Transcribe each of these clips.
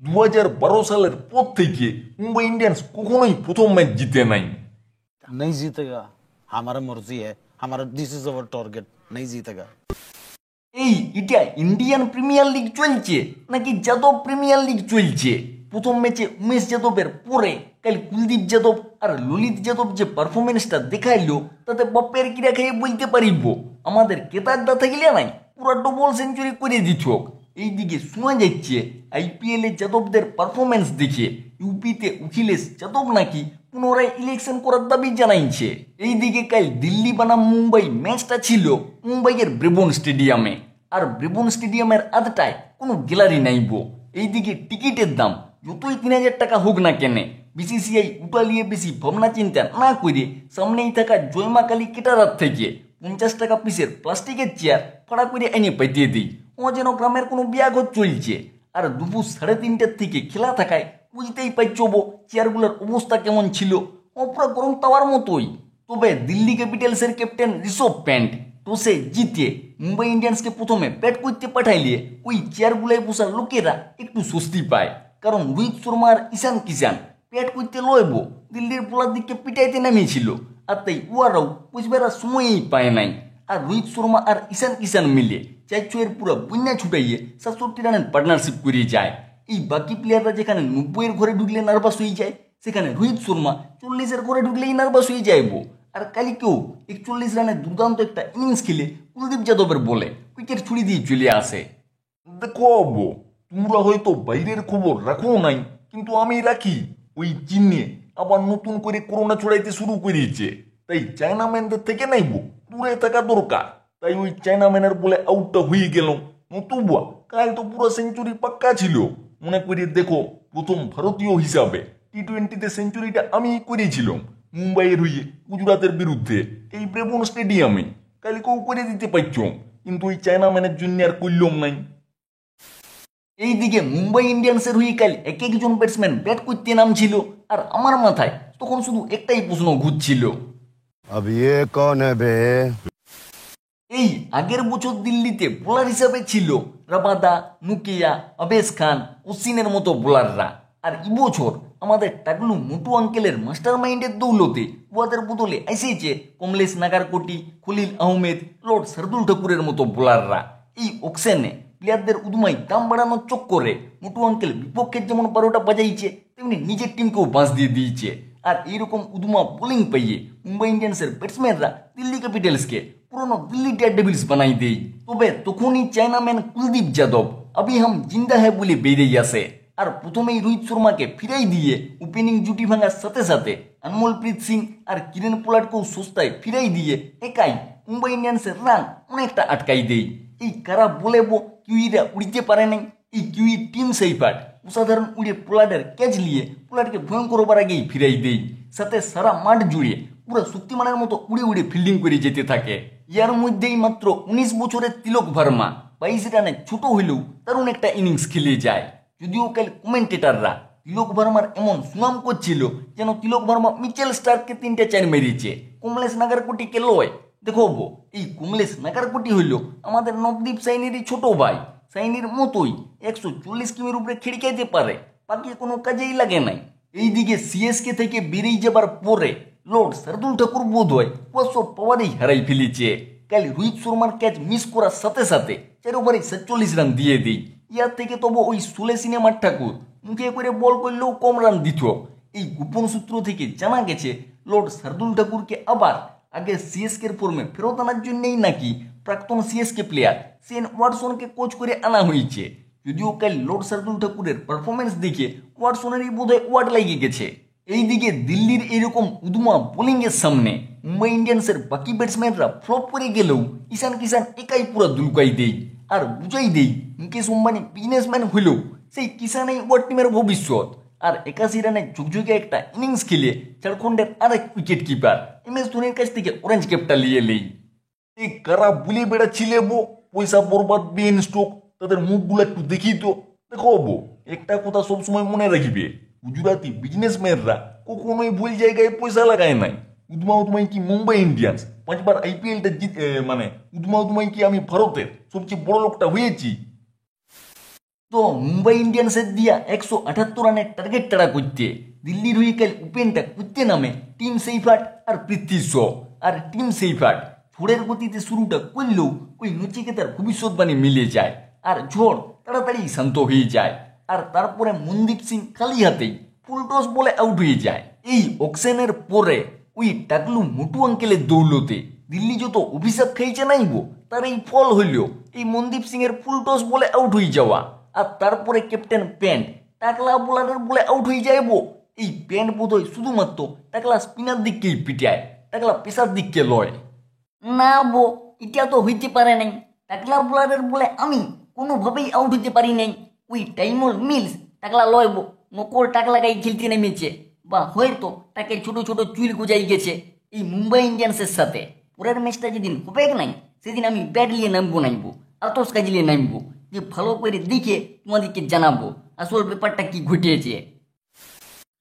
2012 সালের পর থেকে মুম্বাই ইন্ডিয়ান্স কখনোই প্রথম ম্যাচ জিতে নাই। नहीं जीतेगा, हमारा मर्जी है, हमारा दिस इज अवर टारगेट, नहीं जीतेगा। এই এটা ইন্ডিয়ান প্রিমিয়ার লিগ চলছে নাকি যাদব প্রিমিয়ার লিগ চলছে? প্রথম ম্যাচে উমেশ যাদবের পরে কাল কুলদীপ যাদব আর ললিত যাদব যে পারফরমেন্সটা দেখাইলো তাতে বাপের কিরা খেয়ে বলতে পারিব আমাদের কেদারদা থাকলে নাই পুরো ডবল সেঞ্চুরি করে দিত। এইদিকে শোনা যাচ্ছে আইপিএলে যাদবদের পারফরমেন্স দেখে ইউপিতে অখিলেশ যাদব নাকি পুনরায় ইলেকশন করার দাবি জানাইছে। এইদিকে কাল দিল্লি বনাম মুম্বাই ম্যাচটা ছিল মুম্বাইয়ের ব্রেবন স্টেডিয়ামে, আর ব্রেবন স্টেডিয়ামের আধটায় কোনো গ্যালারি নাইব। এইদিকে টিকিটের দাম যতই 3000 টাকা হোক না কেনে বিসিসিআই উটালিয়ে বেশি ভাবনা চিন্তা না করে সামনেই থাকা জয়মা কালী কেটারার থেকে 50 টাকা পিসের প্লাস্টিকের চেয়ার ভাড়া করে এনে পাইতে দিই। ও যেন গ্রামের কোনো বিয়াঘর চলছে। আর দুপুর 3:30টার থেকে খেলা থাকায় বুঝতেই পারছবো চেয়ারগুলোর অবস্থা কেমন ছিল, পুরো গরম তাওয়ার মতোই। তবে দিল্লি ক্যাপিটালসের ক্যাপ্টেন ঋষভ প্যান্ট টসে জিতে মুম্বাই ইন্ডিয়ান্সকে প্রথমে ব্যাট করতে পাঠাইলে ওই চেয়ারগুলোয় বসার লোকেরা একটু স্বস্তি পায়, কারণ রোহিত শর্মা আর ঈশান কিষান ব্যাট করতে লইব দিল্লির বোলার দিকে পিটাইতে নামিয়েছিল, আর তাই ওরাও বুঝবার সময়ই পায় নাই। আর রোহিত শর্মা আর ঈশান কিষান মিলে 4-6 পুরো বন্যা ছুটাইয়ে 67 রানের পার্টনারশিপ করে যায়। এই বাকি প্লেয়াররা যেখানে 90-এর ঘরে ঢুকলে নার্ভাস হয়ে যায়, সেখানে রোহিত শর্মা 40-এর ঘরে ঢুকলেই নার্ভাস হয়ে যাইব। আর কালকেও 41 রানের দুর্দান্ত একটা ইনিংস খেলে কুলদীপ যাদবের বলে উইকেট ছুড়ে দিয়ে চলে আসে। দেখো আব্বু, তোমরা হয়তো বাইরের খবর রাখো নাই, কিন্তু আমি রাখি। ওই চীনে আবার নতুন করে করোনা ছড়াইতে শুরু করেছে, তাই চায়নাম্যানদের থেকে নাইবো দূরে থাকা দরকার। তাই ওই চায়নাম্যানের বলে আউটটা হয়ে গেল, নতুবা কাল তো পুরো সেঞ্চুরি পাক্কা ছিল। মনে করি দেখো, প্রথম ভারতীয় হিসাবে টি-20তে সেঞ্চুরিটা আমি করেছিলাম মুম্বাইয়ের হয়ে গুজরাটের বিরুদ্ধে এই ব্রেবন স্টেডিয়ামে। কালকেও করে দিতে পারছম, কিন্তু ওই চায়নাম্যানের জন্য আর করলাম নাই। এইদিকে মুম্বাই ইন্ডিয়ান্সের হয়ে কাল এক একজন ব্যাটসম্যান ব্যাট করতে নামছিল, আর আমার মাথায় তখন শুধু একটাই প্রশ্ন ঘুরছিল, अब ये कौन है बे? এই আগের বছর দিল্লিতে বোলার হিসাবে ছিল রাবাদা, নুকিয়া, আবেশ খান, অশ্বিনের মতো বোলাররা, আর এবছর আমাদের টাকলু মোটু আঙ্কেলের মাস্টার মাইন্ডের দৌলতে ওদের বদলে এসেছে কমলেশ নাগারকোটি, খলিল আহমেদ, লর্ড শার্দুল ঠাকুরের মতো বোলাররা। এই অকশনে প্লেয়ারদের উদমাই দাম বাড়ানোর চক্করে মোটু আঙ্কেল বিপক্ষের যেমন 12টা বাজাইছে, তেমনি নিজের টিমকেও বাঁচ দিয়ে দিয়েছে। আর এইরকম উদমা বোলিং পাইয়ে মুম্বাই ইন্ডিয়ান্সের ব্যাটসম্যানরা দিল্লি ক্যাপিটালসকে পুরনো দিল্লি ডেয়ারডেভিলস বানাই দেয়। তবে তখনই চায়নাম্যান কুলদীপ যাদব আবি হাম জিন্দা হ্যাঁ বলে বেরিয়ে আসে, আর প্রথমেই রোহিত শর্মাকে ফিরাই দিয়ে ওপেনিং জুটি ভাঙার সাথে সাথে অনমোলপ্রীত সিং আর কিরেন পোলার্ডকেও সস্তায় ফিরাই দিয়ে একাই মুম্বাই ইন্ডিয়ান্সের রান অনেকটা আটকাই দেয়। এই কারা বলেবো কিউইরা উড়িতে পারে নাই, এই কিউই টিম সেইপাট অসাধারণ উড়ে পোলার্ডের ক্যাচ নিয়ে পোলার্ডকে ভয়ঙ্কর হবার আগেই ফিরাই দেয়, সাথে সারা মাঠ জুড়ে পুরো শক্তিমানের মতো উড়ে উড়ে ফিল্ডিং করে যেতে থাকে। ইয়ার মধ্যেই মাত্র 19 বছরের তিলক ভার্মা 22 রানে ছোট হইলেও দারুণ একটা ইনিংস খেলে যায়। যদিও কাল কমেন্টেটাররা তিলক ভার্মার এমন সুনাম করছিল যেন তিলক ভার্মা মিচেল স্টার্ককে 3টে 4 মেরেছে, কমলেশ নাগারকোটিকে লয়। দেখো এই কমলেশ নাগারকোটি হইল আমাদের নবদীপ সাইনিরই ছোট ভাই। সাইনির মতোই 140 কিমির উপরে খিড়কাইতে পারে, বাকি কোনো কাজেই লাগে নাই। এইদিকে সিএসকে থেকে বেরিয়ে যাবার পরে লর্ড শার্দুল ঠাকুর বোধ হয় 500 পাওয়ারেই হারাই ফেলেছে। কাল রোহিত শর্মার ক্যাচ মিস করার সাথে সাথে 4 ওভারে 47 রান দিয়ে দিই। ইয়ার থেকে তবু ওই সোলে সিনেমার ঠাকুর মুখে করে বল করলেও কম রান দিত। এই গোপন সূত্র থেকে জানা গেছে লর্ড শার্দুল ঠাকুরকে আবার আগে সিএসকের ফর্মে ফেরত আনার জন্যই নাকি প্রাক্তন সিএসকে প্লেয়ার শেন ওয়াটসনকে কোচ করে আনা হয়েছে। যদিও কাল লর্ড শার্দুল ঠাকুরের পারফরমেন্স দেখে ওয়াটসনেরই বোধহয় ওয়াট লাগিয়ে গেছে। এইদিকে দিল্লির এরকম উদমা বোলিং এর সামনে মুম্বাই ইন্ডিয়ান্সের বাকি ব্যাটসম্যানরা ফ্লপ করে গেলেও ঈশান কিষান একাই পুরো দুলকাই দেই, আর বুঝাই দেই মুকেশ আম্বানি বিজনেসম্যান হইলেও সেই কিষানই ওয়ার্ল্ড টিমের ভবিষ্যৎ। আর 81 রানে ঝুকঝুকে একটা ইনিংস খেলে ঝাড়খণ্ডের আরেক উইকেট কিপার MS ধোনির কাছ থেকে অরেঞ্জ ক্যাপটা নিয়ে নেই। এই কারা বলে বেড়াচ্ছিলে পয়সা বরবাদ বেন স্টোক, তাদের মুখগুলো একটু দেখি তো। দেখো একটা কথা সবসময় মনে রাখবে, গুজরাটি বিজনেসম্যানরা কখনোই ভুল জায়গায় পয়সা লাগায় নাই। উদমাই কি মুম্বাই ইন্ডিয়ান্স 5বার IPLটা মানে উদমাই কি আমি ভারতের সবচেয়ে বড় লোকটা হয়েছি। তো মুম্বাই ইন্ডিয়ান্সের দিয়া 178 রানের টার্গেট তারা করতে দিল্লির হয়ে কাল ওপেনটা করতে নামে টিম সেইফার্ট আর পৃথ্বী শো। আর টিম সেইফার্ট ঝড়ের গতিতে শুরুটা করলেও ওই নচিকেতার ভবিষ্যৎবাণী মিলে যায় আর ঝড় তাড়াতাড়ি শান্ত হয়ে যায়। আর তারপরে মনদীপ সিং খালি হাতেই ফুল টস বলে আউট হয়ে যায়। এই অকশনের পরে ওই টাকলু মোটু আঙ্কেলের দৌলতে দিল্লি যত অভিশাপ খেয়েছে নাইবো তার এই ফল হইল এই মনদীপ সিং এর ফুল টস বলে আউট হয়ে যাওয়া। আর তারপরে ক্যাপ্টেন প্যান্ট টাকলা বোলারের বলে আউট হয়ে যাইবো। এই প্যান্ট বোধহয় শুধুমাত্র টাকলা স্পিনার দিককেই পিটায়, টাকলা পেশার দিককে লয়। না বো, এটা তো হইতে পারে নাই। টাকলা বোলারের বলে আমি কোনোভাবেই আউট হইতে পারি নাই। ওই টাইমল মিলস টাকলা লয়ব নকল টাকলাগাই খেলতে নেমেছে, বা হয়তো তাকে ছোট ছোট চুল গুজাই গেছে এই মুম্বাই ইন্ডিয়ান্সের সাথে। পরের ম্যাচটা যেদিন হবে নাই সেদিন আমি ব্যাট নিয়ে নামবো আতস কাজ নিয়ে নামবো, যে ভালো করে দেখে তোমাদেরকে জানাবো আসল ব্যাপারটা কি ঘটেছে।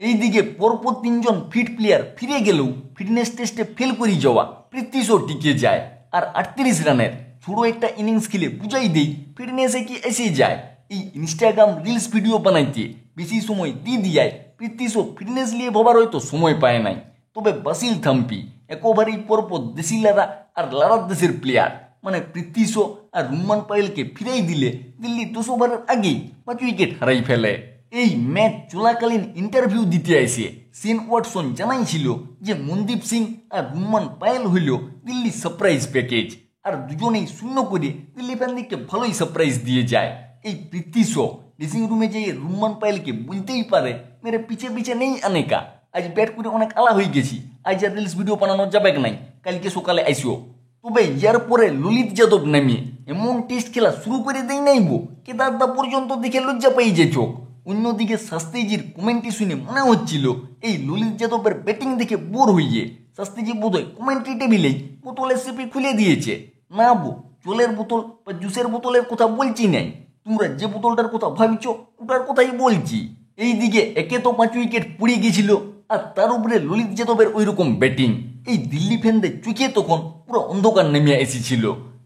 এইদিকে পরপর 3 জন ফিট প্লেয়ার ফিরে গেলেও ফিটনেস টেস্টে ফেল করে যাওয়া পৃথ্বী শো টিকে যায়। আর 38 রানের ছোড়ো একটা ইনিংস খেলে বুঝাই দেই ফিটনেসে কি এসে যায়। এই ইনস্টাগ্রাম রিলস ভিডিও বানাইতে বেশি সময় দিয়ায় পৃথ্বী শো ফিটনেস নিয়ে ভাবার হয়তো সময় পায় নাই। তবে বাসিল থাম্পি একবারেই পরপর দেশি লারা আর লারার দেশের প্লেয়ার মানে পৃথ্বী শো আর রুম্মান পায়েলকে ফিরাই দিলে দিল্লি 200 ওভারের আগেই 5 উইকেট হারাই ফেলে। এই ম্যাচ চলাকালীন ইন্টারভিউ দিতে এসে শেন ওয়াটসন জানাইছিল যে মনদীপ সিং আর রুম্মান পায়েল হইল দিল্লি সারপ্রাইজ প্যাকেজ। আর দুজনেই শূন্য করে দিল্লি ফ্যানদেরকে ভালোই সারপ্রাইজ দিয়ে যায়। এই পৃথ্বী শো ড্রেসিং রুমে যেয়ে রুম্মান পায়েলকে বলতেই পারে মেরে পিছে পিছে নেই আনেকা, আজ ব্যাট করে অনেক আলা হয়ে গেছি, আজ আর রিলস ভিডিও বানানো যাবে নাই, কালকে সকালে আইসিও। তবে ইয়ার পরে ললিত যাদব নামিয়ে এমন টেস্ট খেলা শুরু করে দেয় নাইবো কেদারদা পর্যন্ত দেখে লজ্জা পাই যে চোখ। অন্যদিকে শাস্ত্রীজির কমেন্ট্রি শুনে মনে হচ্ছিল এই ললিত যাদবের ব্যাটিং দেখে বোর হইয়ে শাস্ত্রীজি বোধহয় কমেন্ট্রি টেবিলেই বোতলের সিপি খুলে দিয়েছে। না বো, জলের বোতল বা জুসের বোতলের কথা বলছি নাই, তোমরা যে বোতলটার কথা ভাবছো ওটার কথাই বলছি। এইদিকে একে তো 5 উইকেট পড়ে গেছিল আর তার উপরে ললিত যাদবের ওই রকম ব্যাটিং। এই দিল্লি ফ্যানদের চোখে তখন পুরো অন্ধকার নেমে এসেছিল।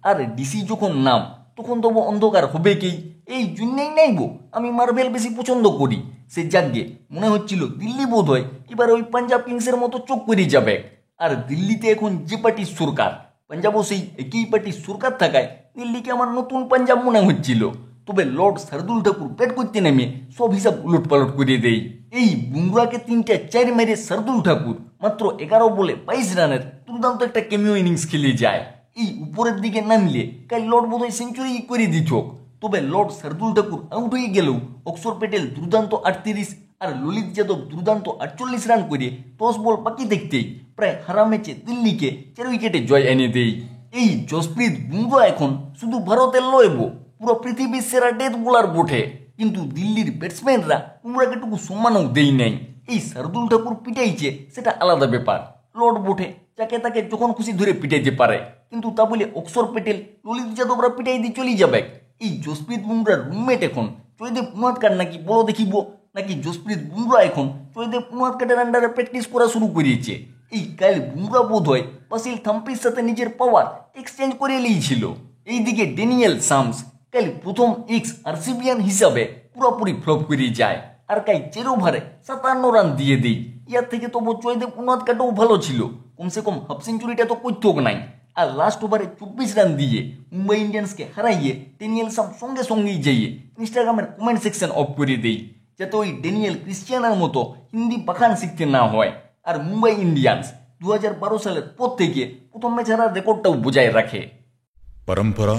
আর ডিসি যখন নাম তখন তবু অন্ধকার হবে কি, এই জন্যেই নাইবো আমি মার্বেল বেশি পছন্দ করি। সে জাগে মনে হচ্ছিল দিল্লি বোধ হয় এবার ওই পাঞ্জাব কিংসের মতো চোখ করে যাবে। আর দিল্লিতে এখন যে পার্টির সরকার, পাঞ্জাবও সেই একই পার্টির সরকার থাকায় দিল্লিকে আমার নতুন পাঞ্জাব মনে হচ্ছিল। তবে লর্ড শার্দুল ঠাকুর ব্যাট করতে নেমে সব হিসাব উলট পালট করে দেয়। এই বুমরাকে 3টা 4 মেরে শার্দুল ঠাকুর মাত্র 11 বলে 22 রানের দুর্দান্ত একটা ক্যামিও ইনিংস খেলে যায়। এই উপরের দিকে নামলে কাল লর্ড বোধহয় সেঞ্চুরি করে দিত। তবে লর্ড শার্দুল ঠাকুর আউট হয়ে গেলেও অক্ষর প্যাটেল দুর্দান্ত 38 আর ললিত যাদব দুর্দান্ত 48 রান করে 10 বল বাকি দেখতেই প্রায় হারা ম্যাচে দিল্লিকে 4 উইকেটে জয় এনে দেয়। এই জসপ্রীত বুমরা এখন শুধু ভারতের লয়ব, পুরো পৃথিবীর সেরা ডেথ বোলার বটে। কিন্তু দিল্লির ব্যাটসম্যানরা বুমরাকে টুকু সম্মানও দেই নাই। এই শার্দুল ঠাকুর পিটাইছে সেটা আলাদা ব্যাপার, লর্ড বটে যাকে তাকে যখন খুশি ধরে পিটাইতে পারে, কিন্তু তা বলে অক্ষর প্যাটেল ললিত যাদবরা পিটাই দিয়ে চলে যাবে। এই জসপ্রীত বুমরার রুমমেট এখন জয়দেব উনাদকার নাকি বলো দেখিব, নাকি জসপ্রীত বুমরা এখন জয়দেব উনাদকারের আন্ডারে প্র্যাকটিস করা শুরু করিয়েছে। এই কাল বুমরা বোধ হয় বাসিল থাম্পির সাথে নিজের পাওয়ার এক্সচেঞ্জ করে নিয়েছিল। এইদিকে ড্যানিয়েল সামস কাল প্রথম এক্স আরসিবিয়ান হিসাবে পুরোপুরি ফ্লপ করে যায় আর কাল 4 ওভারে 57 রান দিয়ে দেয়। ইয়ার থেকে তবু জয়দেব উনাদকাটাও ভালো ছিল, কমসে কম হাফ সেঞ্চুরিটা তো করতেও নাই। আর লাস্ট ওভারে 24 রান দিয়ে মুম্বাই ইন্ডিয়ান্সকে হারাইয়ে ড্যানিয়েল সাম সঙ্গে সঙ্গেই যাইয়ে ইনস্টাগ্রামের কমেন্ট সেকশন অফ করে দেই, যাতে ওই ড্যানিয়েল ক্রিশ্চিয়ানের মতো হিন্দি পাখান শিখতে না হয়। আর মুম্বাই ইন্ডিয়ান্স 2012 সালের পর থেকে প্রথম ম্যাচ হারার রেকর্ডটাও বজায় রাখে। परंपरा,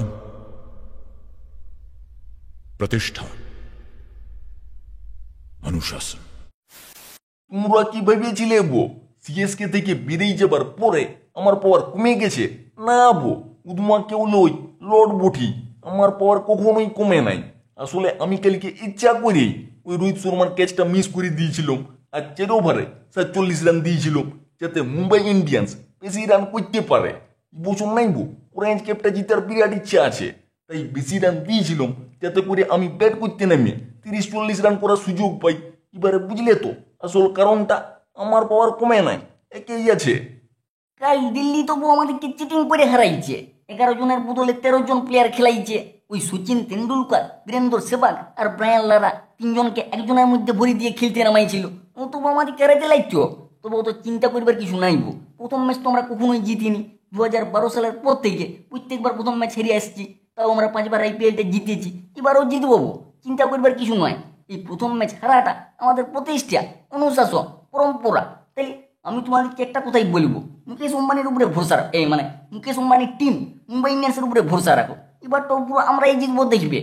प्रतिष्ठा, अनुशासन। তোমরা কি ভেবেছিলে বো সিএসকে থেকে বেরিয়ে যাবার পরে আমার পাওয়ার কমে গেছে? না বো, উদমা কেউ লই লর্ড বটি, আমার পাওয়ার কখনোই কমে নাই। আসলে আমি কালকে ইচ্ছা করেই ওই রোহিত শর্মার ক্যাচটা মিস করে দিয়েছিলাম আর 4 ওভারে 47 রান দিয়েছিলাম, যাতে মুম্বাই ইন্ডিয়ান্স বেশি রান করতে পারে। বছর নাই বো অরেঞ্জ ক্যাপটা জিতার বিরাট ইচ্ছা আছে, তাই বেশি রান দিয়েছিলাম যাতে করে আমি ব্যাট করতে নামে 30-40 রান করার সুযোগ পাই। এবারে বুঝলে তো আসল কারণটা, আমার পাওয়ার কমে নাই, একেই আছে। কাল দিল্লি তবু আমাদেরকে চিটিং করে হারাইছে, 11 জনের বদলে 13 জন প্লেয়ার খেলাইছে। ওই সচিন তেন্ডুলকার, বীরেন্দ্র সেবাগ আর ব্রায়ান লারা তিনজনকে একজনের মধ্যে ভরি দিয়ে খেলতে নামাইছিল। ও তবু আমাদের কেরাতে লাগতো, তবু অত চিন্তা করবার কিছু নাই গো। প্রথম ম্যাচ তো আমরা কখনোই জিতিনি। 2012 সালের পর থেকে প্রত্যেকবার প্রথম ম্যাচ হেরে আসছি, তাও আমরা 5বার IPLটা জিতেছি, এবারও জিতবো। চিন্তা করবার কিছু নয়। এই প্রথম ম্যাচ হারাটা আমাদের প্রতিষ্ঠা, অনুশাসন, পরম্পরা। তাহলে আমি তোমাদেরকে একটা কথাই বলবো, মুকেশ আম্বানির উপরে ভরসা মুকেশ আম্বানির টিম মুম্বাই ইন্ডিয়ান্সের উপরে ভরসা রাখো। এবার তো পুরো আমরাই জিতবো, দেখবে।